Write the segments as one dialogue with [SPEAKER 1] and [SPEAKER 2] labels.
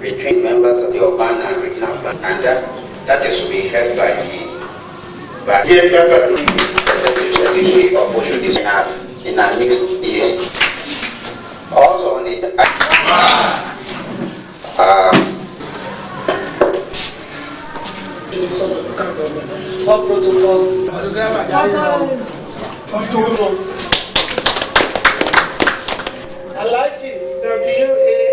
[SPEAKER 1] between members of the urban and regional plan, and that is to be held by the Secretary of Ocean in a mixed east. Also on the
[SPEAKER 2] what protocol? Alaji, WA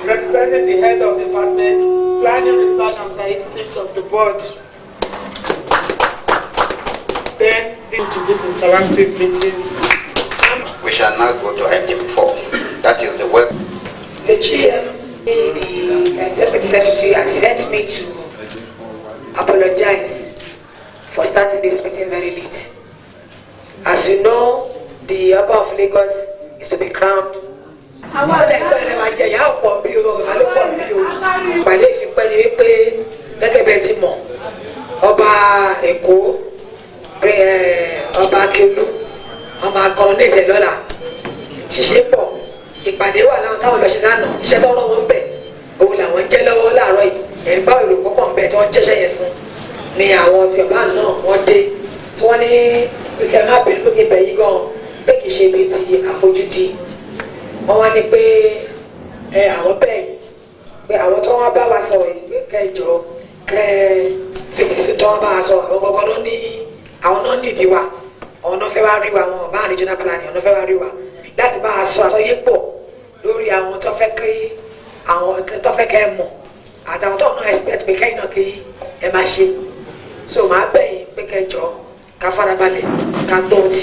[SPEAKER 2] representing the head of department, planning, research and statistics of the board. Then into this interactive meeting.
[SPEAKER 1] We shall now go to item 4. That is the work.
[SPEAKER 3] The GM, the Deputy Secretary, has sent me to apologize for starting this meeting very late. As you know, the Oba of Lagos is to be crowned. Àwọn ẹgbẹ́ rẹ̀ máa jẹ ìyá ọ̀pọ̀ bí o, àlọ́ pọ̀ bí o. Ìpàdé ìfipẹ́ ni wípé gẹ́gẹ́ bẹ́ẹ̀ ti mọ̀, ọba Èkó, ọba Akéolú, ọba akọrin ní ìfẹ́ lọ́la, ṣiṣẹ́ pọ̀. Ìpàdé wà láwọn táwọn lọ ṣe lánàá, iṣẹ́ tó rán wọn bẹ̀. Òun làwọn jẹ́ lọ́wọ́ láàárọ̀ yìí. Ẹ̀rí báwo èrò púpọ̀ ń bẹ tí wọ́n jẹ́ṣẹ́ yẹn fún. Ni àwọn tí ọba náà wọ́n dé. Tí wọ́n ní ẹ má bẹ̀rù lókè bẹ̀ yí gan-an pé kì í ṣe ibi ti àfojúdi. Wọ́n wá ní pé àwọn bẹ́ẹ̀ pé àwọn tó wọ́n bá wa sọ kẹjọ fèsì tó wọ́n bá wa sọ àwọn kọ̀ọ̀kan ló ní àwọn náà nídìí wa àwọn náà fẹ́ wá rí wa wọn bá regional planning àwọn náà fẹ́ wá rí wa láti bá a sọ àsọyé pọ̀ lórí àwọn tó fẹ́ kí àwọn tó fẹ́ kẹ́ ẹ mọ̀ àtàwọn tó náà expect pé kẹ́yìn náà kí ẹ máa ṣe so màá bẹ̀yìn pé kẹjọ ká farabalẹ̀ ká gbọ́ tí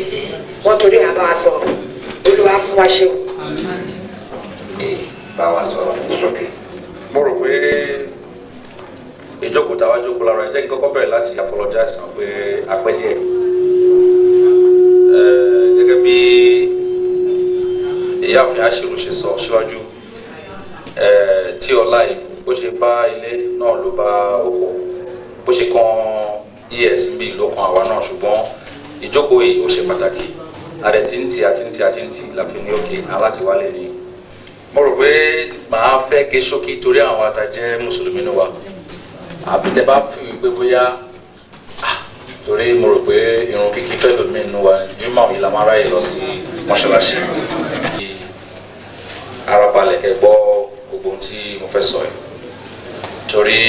[SPEAKER 3] wọ́n torí àbá wa sọ Olúwa fún wa ṣe o.
[SPEAKER 1] Báwa sọ̀rọ̀ ní sókè.
[SPEAKER 4] Mo rò pé ìjókòó táwa jókòó lára ẹ jẹ́ kí kọ́kọ́ bẹ̀rẹ̀ láti apologize náà pé apẹ́ díẹ̀. Gẹ́gẹ́ bí ìyáàfin Aṣírù ṣe sọ síwájú tí ọlá yìí bó ṣe bá ilé náà ló bá oko bó ṣe kan ESB ló kan àwa náà ṣùgbọ́n ìjókòó yìí ó ṣe pàtàkì àti láfi ní òkè aláti wálé ni. Mo rò pé màá fẹ́ gé ṣókí torí àwọn àtàjẹ́ mùsùlùmí ní wa àbí tẹ bá fi wípé bóyá torí mo rò pé irun kíkí fẹ́ lómi nínú wa jùmọ̀ yìí la máa ráyè lọ sí mọ́ṣáláṣí ara balẹ̀ kẹ́ gbọ́ gbogbo tí mo fẹ́ sọ yìí torí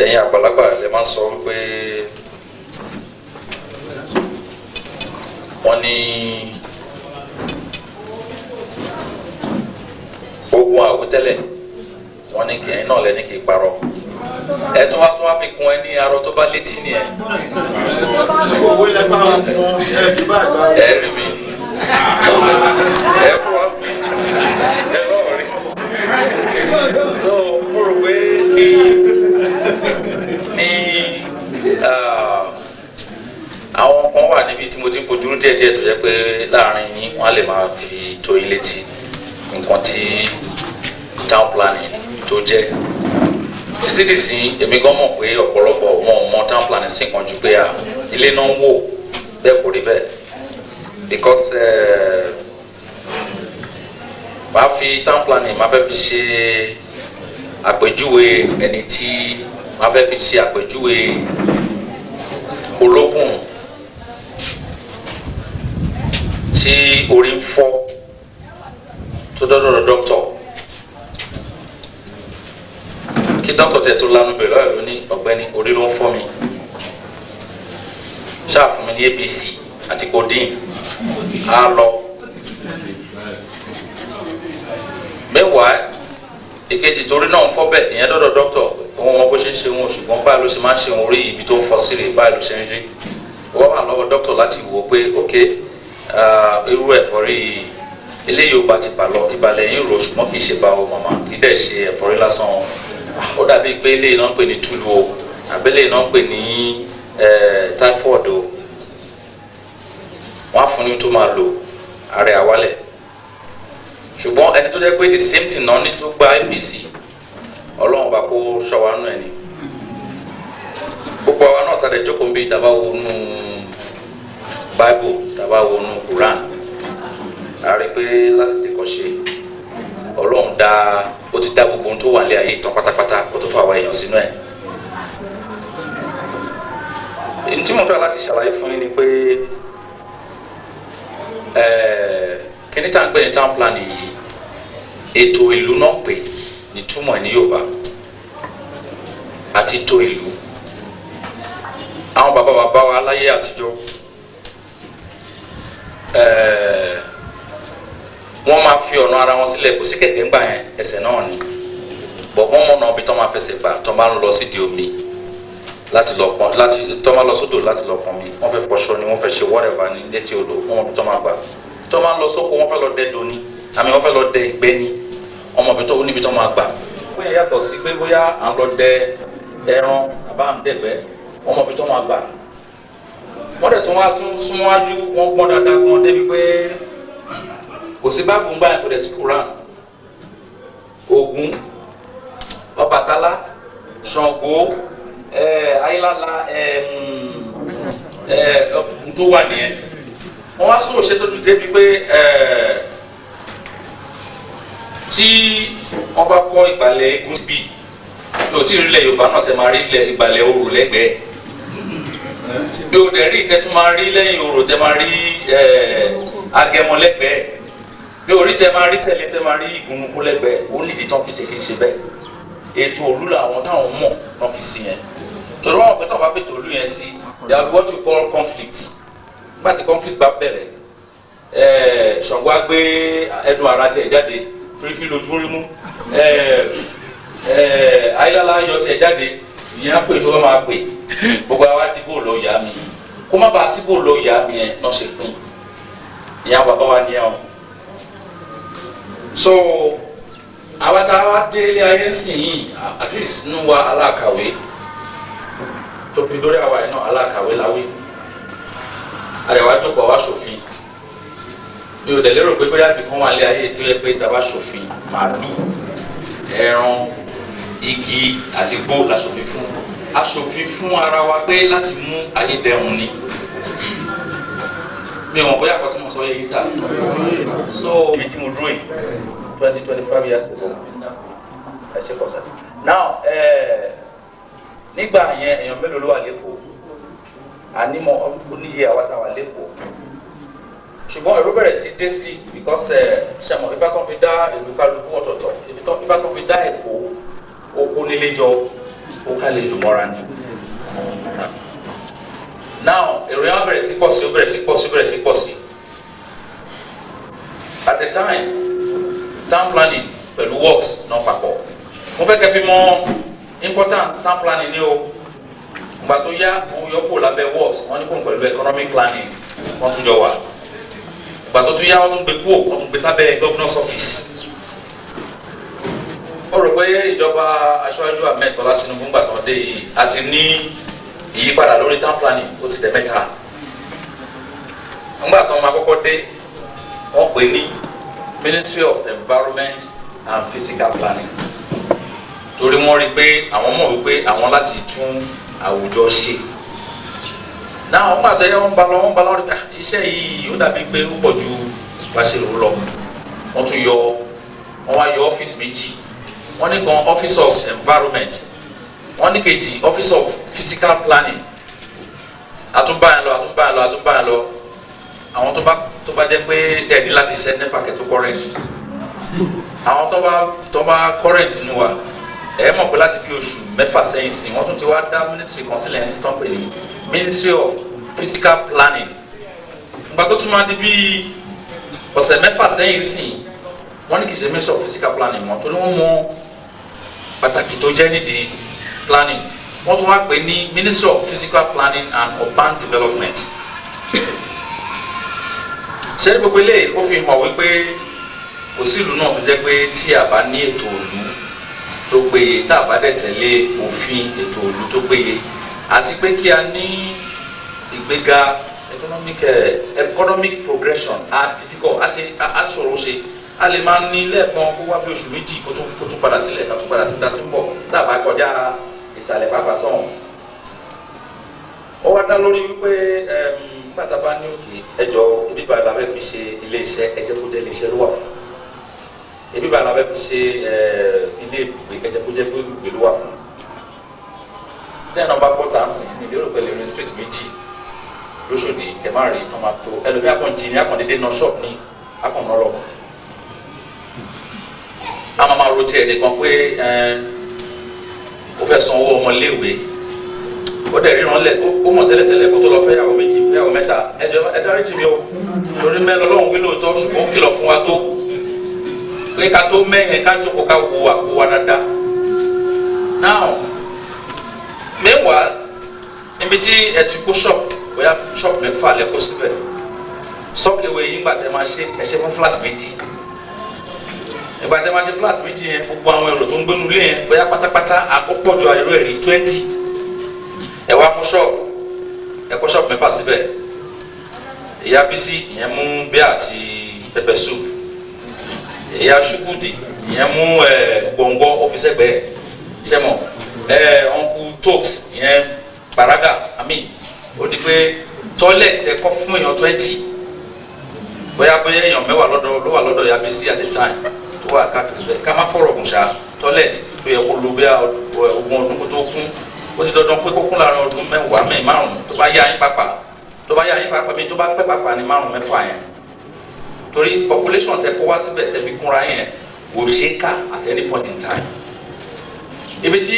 [SPEAKER 4] ẹ̀yin àgbàlagbà lè máa ń sọ wípé wọ́n ní ogun àwòtẹ́lẹ̀ wọ́n ní kẹ́yìn náà lẹ́ni kì í parọ́ ẹ tún wá fi kún ẹ ní arọ tó bá létí ni ẹ. ẹ rí mi ẹ fún wa mi ẹ lọ́wọ́ rí so mo rò pé ní àwọn kan wà níbi tí mo ti ń fojú díẹ̀díẹ̀ tó jẹ́ pé láàrin yín wọ́n á lè máa fi tó yín létí nǹkan tí town planning tó jẹ́ títí dì sí èmi gan mọ̀ pé ọ̀pọ̀lọpọ̀ ọmọ town planning sì kàn ju pé ilé náà ń wò bẹ́ẹ̀ kò rí bẹ́ẹ̀ because máa fi town planning máa fẹ́ fi ṣe àpèjúwe ẹni tí máa fẹ́ fi ṣe àpèjúwe ológun tí orí ń fọ́ tó dọ́dọ̀ dọ́kítọ̀ kí dọ́kítọ̀ tẹ̀ tó lánàá bẹ̀rẹ̀ lọ́yọ̀ ló ní ọ̀gbẹ́ni orí ló ń fọ́ mi ṣáà fún mi ní ABC àti codeine á lọ mẹ́wàá ìkejì torí náà ń fọ́ bẹ́ẹ̀ ìyẹn dọ́dọ̀ dọ́kítọ̀ òun wọn bó ṣe ń ṣe wọn ṣùgbọ́n báyìí ló ṣe máa ń ṣe wọn orí ibi tó ń fọ́ sí rè báyìí ló ṣe ń rí wọ́n wà lọ́wọ́ dọ́kítọ̀ láti wò ó pé ok irú ẹ̀fọ́rí eléyìí ò bá ti bà lọ ìbàlẹ̀ yín rò ṣùgbọ́n kì í ṣe bá o màmá kì í dẹ̀ ṣe ẹ̀fọ́rí lásán ó dàbí pé eléyìí náà ń pè ní túlù o àbẹ́lẹ̀ náà ń pè ní typhoid o wọ́n á fún ní tó máa lò ààrẹ àwálẹ̀ ṣùgbọ́n ẹni tó jẹ́ pé the same thing náà ní tó gba APC ọlọ́run bá kó ṣọwánú ẹni gbogbo àwa náà tàdé jókòó ń bí ìdàbà wọnú Bible tàbá wọnú Quran a rí pé láti tẹ̀kọ́ ṣe Ọlọ́run ó ti dá gbogbo ohun tó wà ní ayé ìtàn pátápátá ó tó fà wá èèyàn sínú ẹ̀. èyí tí mo fẹ́ láti ṣàlàyé fún yín ni pé kíní tá à ń pè ní town planning yìí ètò ìlú náà pè ní túmọ̀ ní Yorùbá àti ètò ìlú. àwọn bàbá wa láyé àtijọ́ wọ́n máa fi ọ̀nà ara wọn sílẹ̀ kò sí kẹ̀kẹ́ ńgbà yẹn ẹsẹ̀ náà ni bọ̀ wọ́n mọ̀nà ibi tó máa fẹsẹ̀ gbà tó máa ń lọ sídìí omi láti lọ pọn tó máa lọ sódò láti lọ pọn mi wọ́n fẹ́ fọṣọ ni wọ́n fẹ́ ṣe whatever ní létí odò wọ́n mọ̀ ibi tó máa gbà tó máa ń lọ sóko wọ́n fẹ́ lọ dẹ doni àmì wọ́n fẹ́ lọ dẹ ìgbẹ́ ni wọ́n mọ̀ ibi tó níbi tó máa gbà. bóyá yàtọ̀ sí pé bóyá à ń lọ dẹ ẹran àbá à ń dẹ̀gbẹ́ wọ́n mọ̀ ibi tó máa gbà. wọ́n dẹ̀ tún wá tún súnmọ́wájú wọ́n gbọ́n dáadáa gan débi pé kò sí báàbù ń gbà kò dẹ̀ sí Kùránì Ògún Ọbàtálá Ṣàngó ayélálá tó wà nìyẹn wọ́n wá sọ̀rọ̀ ṣe tó dùn débi pé tí wọ́n bá kọ́ ìgbàlẹ̀ eégún síbí yóò tí ì rílẹ̀ Yorùbá náà tẹ máa rí ìgbàlẹ̀ orò lẹ́gbẹ̀ẹ́ bí o dẹ̀ rí ìtẹ́ tún máa rí lẹ́yìn orò tẹ máa rí agẹmọ lẹ́gbẹ̀ẹ́ bí orí tẹ máa rí tẹ̀lé tẹ máa rí ìgúnnugún lẹ́gbẹ̀ẹ́ ó nídìí tán fi tèké ṣe bẹ́ẹ̀ ètò òlú làwọn táwọn mọ̀ náà fi sí yẹn torí wọn pẹ́ tó bá fètò òlú yẹn sí there will be what we call conflict nígbà tí conflict bá bẹ̀rẹ̀ Ṣàngó á gbé ẹnu ara tiẹ̀ jáde fírífírí lójú rí mú ayélujára yọ tiẹ̀ jáde ìyẹn á pè tó bá máa pè gbogbo àwa ti bò lọ yá mi kó má bàa sí bò lọ yá mi yẹn náà ṣe pín ìyẹn bàbá wa ní ẹ̀wọ̀n so àwa tá a wá dé ilé ayé sìn yìí at least nínú wa alákàwé tó fi lórí àwa yìí náà alákàwé láwé àyẹ̀wò àjọpọ̀ wa ṣòfin mi ò dẹ̀ lérò pé bóyá ibì kan wà lé ayé tí ó yẹ pé tá a bá ṣòfin màálù ẹran igi àti gbó la ṣòfin fún aṣòfin fún ara wa pé láti mú ayé dẹrùn ni mi ò mọ̀ bóyá àkọ́tí mo sọ yẹ yìí ta so ibi tí mo dúró yìí 20-25 years ago ẹ ṣe kọ́ sẹ́ni. now nígbà yẹn èèyàn mélòó ló wà lẹ́kọ̀ọ́ ànímọ̀ oníyẹ àwọn táwa lẹ́kọ̀ọ́ ṣùgbọ́n èrò bẹ̀rẹ̀ sí dé sí because ṣàmọ̀ ifá tó fi dá ìlú kálukú ọ̀tọ̀ọ̀tọ̀ ifá tó fi dá Èkó oko nílé jọ ó ká lè jùmọ́ra ni. now èrò yẹn wá bẹ̀rẹ̀ sí pọ̀ sí ó bẹ̀rẹ̀ sí pọ̀ sí ó bẹ̀rẹ̀ sí pọ̀ sí. at the time town planning pẹ̀lú works náà papọ̀ mo fẹ́ kẹ́ fi mọ̀ important town planning ni o ìgbà tó yá òun yọ kó lábẹ́ works wọ́n ní kó pẹ̀lú economic planning wọ́n tún jọ wà ìgbà tó tún yá wọ́n tún gbé kó wọ́n tún gbé sábẹ́ governor's office. ó rò pé ìjọba aṣáájú Ahmed Bọ́lá Tinubu ńgbà tó dé yìí àti ní ìyípadà lórí town planning ó ti dẹ̀ mẹ́ta. ńgbà tó máa kọ́kọ́ dé wọ́n pè ní Ministry of Environment and Physical Planning torí wọ́n rí pé àwọn mọ̀ wípé àwọn láti tún àwùjọ ṣe. náà wọ́n pàtó yẹ wọ́n bá lọ rí pé iṣẹ́ yìí ó dàbí pé ó pọ̀ ju bá ṣe rò lọ. wọ́n tún wọ́n wá yọ ọ́fíìsì méjì wọ́n ní kan Office of Environment wọ́n ní kejì Office of Physical Planning àtúnbáyà lọ àwọn tó bá jẹ́ pé ẹ̀ẹ́dí láti ṣe nípa kẹ́tọ́ current àwọn tó bá current nínú wa ẹ̀ mọ̀ pé láti bí oṣù mẹ́fà sẹ́yìn sí wọ́n tún ti wá dá ministry kan sílẹ̀ ní tán pè ní Ministry of Physical Planning ìgbà tó tún máa di bí ọ̀sẹ̀ mẹ́fà sẹ́yìn sí wọ́n ní kì í ṣe Ministry of Physical Planning mọ́ torí wọ́n mọ pàtàkì tó jẹ́ nídìí planning wọ́n tún wá pè ní Ministry of Physical Planning and Urban Development. ṣé gbogbo eléyìí ó fi hàn wípé kò sí ìlú náà tó jẹ́ pé tí a bá ní ètò òlú tó péye tá a bá dẹ̀ tẹ̀lé òfin ètò òlú tó péye àti pé kí a ní ìgbéga economic progression difficult a ṣòro ṣe a lè máa ní lẹ́ẹ̀kan kó wá bí oṣù méjì kó tún padà sílẹ̀ ká tún padà sí dátúmbọ̀ tá a bá kọjá ìsàlẹ̀ pàápàá sọ̀hún. ó wá dá lórí wípé nígbà tá a bá ní òkè ẹjọ́ ibi báyìí la fẹ́ fi ṣe ilé iṣẹ́ ẹjẹ́ kó jẹ́ ilé iṣẹ́ ló wà fún ibi báyìí la fẹ́ fi ṣe ilé ìgbé ẹjẹ́ kó jẹ́ pé ìgbé ló wà fún tẹ́ nọ́mbà pọ́tà ń sìn ní ìlérò pẹ̀lú ìrìn street méjì lóṣòdì ẹ̀ má rí tomato ẹlòmí àkànjì ní àkàndédé náà ṣọ́ọ̀bù ní àkànnọ́rọ̀ a máa ro tiẹ̀ nìkan pé ó fẹ́ san owó ọmọléèwé ó dẹ̀ ríran lẹ̀ ó mọ̀ tẹ́lẹ̀tẹ́lẹ̀ kó tó lọ fẹ́yàwó méjì fẹ́yàwó mẹ́ta ẹjọ́ ẹ dáríjì mi o lórí mẹ́rin ọlọ́run wí lóòótọ́ ṣùgbọ́n ó kìlọ̀ fún wa tó pé ká tó mẹ́yìn ká jókòó ká wo àpò wa dáadáa. now meanwhile níbi tí ẹ ti kó ṣọ́ọ̀pù bóyá ṣọ́ọ̀pù mẹ́fà lẹ́kọ́ síbẹ̀ sọ́ọ̀kìwé yìí gbà tẹ́ máa ṣe ẹ̀ṣẹ́ fún flat méjì ìgbà tẹ́ máa ṣe flat méjì yẹn gbogbo àwọn èrò tó ń gbénu lé yẹn bóyá pátápátá àkópọ̀jù àìró ẹ̀rí 20 ẹ wá mú ṣọ́ọ̀pù ẹ kó ṣọ́ọ̀pù mẹ́fà síbẹ̀ ìyá bísí ìyẹn mú bíà àti pepper soup ìyá ṣùkùdì ìyẹn mú gbọ̀ngọ́ ọ́fíìsì ẹgbẹ́ ṣẹ́mọ̀ uncle tox ìyẹn baraga ó di pé toilet ẹ kọ́ fún èèyàn 20 bóyá èèyàn mẹ́wàá ló wà lọ́dọ̀ ìyá bísí at a time tó wà káàkiri bẹ́ẹ̀ ká má fọ̀rọ̀ gùn ṣá toilet tó yẹ kó lo bíà ogún ọdún kó tó kún ó ti dandan pé kókún láàrin ọdún mẹ́wàá mẹ́rin márùn-ún tó bá yá yín pápá mi tó bá pẹ́ pápá ní márùn-ún mẹ́fà yẹn torí population tẹ kó wá síbẹ̀ tẹ fi kúnra yẹn wò ṣe é ká at any point in time ibi tí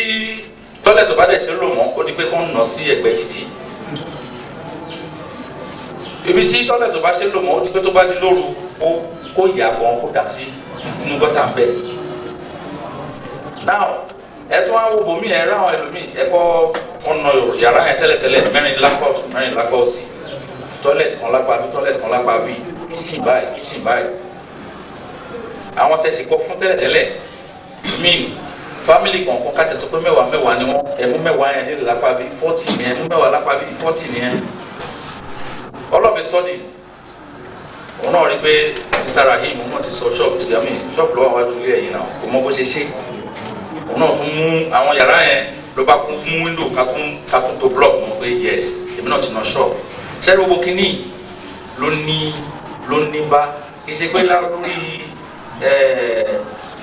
[SPEAKER 4] toilet tó bá dẹ̀ ṣe lò mọ́ ó di pé kó ń nà sí ẹ̀gbẹ́ títì ibi tí toilet tó bá ṣe lò mọ́ ó di pé tó bá di lóru kó yà gan kó dà sí inú gọ́tà ń bẹ̀ now ẹtún àwọn obòmí ẹ ráwọn ẹlòmíì ẹkọ ọ̀nà yàrá yẹn tẹ́lẹ̀tẹ́lẹ̀ mẹ́rin lápá òsì tọ́lẹ̀tì kan lápá bí tọ́lẹ̀tì kan lápá bí kíchìn báyìí àwọn tẹ̀sí kọ́ fún tẹ́lẹ̀tẹ́lẹ̀ míì fámìlì kọ̀ọ̀kan ká tẹ̀sí pé mẹ́wàá ni wọ́n ẹ̀mú mẹ́wàá yẹn nílẹ̀ lápá bí 40 ni ẹ̀mú mẹ́wàá lápá bí 40 ni ẹ̀ ọlọ́ọ̀bẹ sọ́ọ̀dì òun náà rí pé Rahim wọ́n ti sọ ṣọ́ọ̀bù lọ́wọ́ wájú ilé ẹ̀yìn náà kò mọ bó ṣe ṣe òun náà tún mú àwọn yàrá yẹn ló bá kún fún wíńdò ká tún tó block mọ̀ pé yes èmi náà ti ná ṣọ́ọ̀bù ṣẹ́rí owó kínní ló ní bá kì í ṣe pé lórí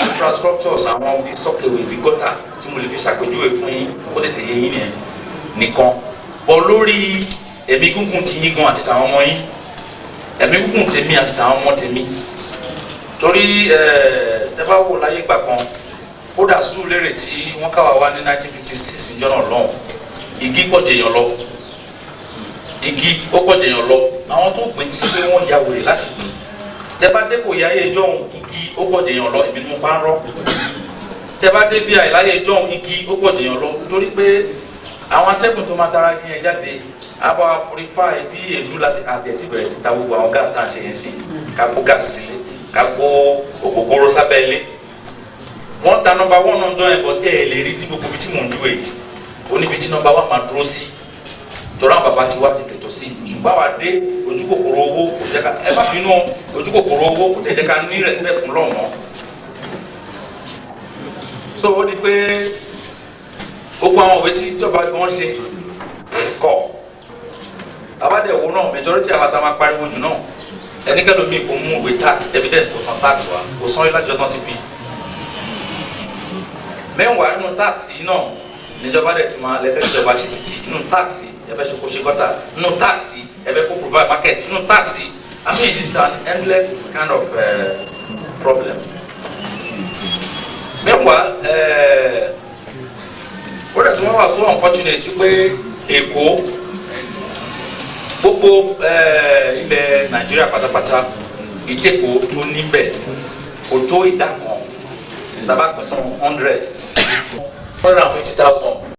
[SPEAKER 4] infrastructures àwọn bíi sọ́kèwé bíi gọ́tà tí mo lè fi ṣàpèjúwe fún yín ó tètè yé yín nìkan bọ́ lórí ẹ̀mí gúngùn ti yín gan àti tàwọn ọmọ yín ẹ̀mí gúngùn tèmi àti tàwọn ọmọ tèmi torí tẹ́ bá wò láyé ìgbà kan kódà Sùúrùlérè tí wọ́n káwá wá ní 1956 ìjọ́nà lọ́hùn igi pọ̀ jẹyàn lọ igi ó pọ̀ jẹyàn lọ àwọn tó gbìn sí pé wọ́n ya wèrè láti gbìn tẹ́ bá dé kò yáyé jọ́hún igi ó pọ̀ jẹyàn lọ ìbí mo bá ń rọ́ tẹ́ bá dé bí àìláyé jọ́hún igi ó pọ̀ jẹyàn lọ torí pé àwọn atẹ́gùn tó máa tara gbìn ẹ̀ jáde àbá purify bí èlú láti àtẹ̀tí bẹ̀rẹ̀ sí ta gbogbo àwọn gáàsì tá à ń ṣe yẹn sí ká kó gáàsì sílé ká kó ògógóró sábẹ́ ilé wọ́n ta nọ́mbà 1 náà dán ẹ̀bọ̀ tẹ́ ẹ̀ lè rí ní gbogbo ibi tí mò ń dúró yìí oníbi tí nọ́mbà 1 máa dúró sí tọ́ra bàbá ti wá ti tètò sí ṣùgbọ́n àwa dé ojúkòkòrò owó kò jẹ́ ká ẹ bá bínú ojúkòkòrò owó kò jẹ́ ká ní respect fún lọ́wọ́ so ó di pé gbogbo àwọn òwe tí ìjọba wọn ṣe kọ abádẹ́wò náà majority àwọn àtàwọn apariwo jù náà ẹnikẹ́ni omi kò mú ìwé tax evidence kò san tax wa kò san ìlàjọ tán ti bí mẹ́wàá nínú táàsì náà níjọba dẹ̀ ti máa lẹ́fẹ̀ẹ́ ìjọba ṣe títì nínú táàsì ẹ̀fẹ́ ṣe kó ṣe gọ́tà nínú táàsì ẹ̀fẹ́ kó provide market nínú táàsì I mean it is an endless kind of problem. mẹ́wàá ó dẹ̀ tí wọ́n wà so unfortunate wípé Èkó gbogbo ilẹ̀ Nàìjíríà pátápátá ìtẹ́kọ̀ọ́ tó níbẹ̀ kò tó ìdá kan. About 150,000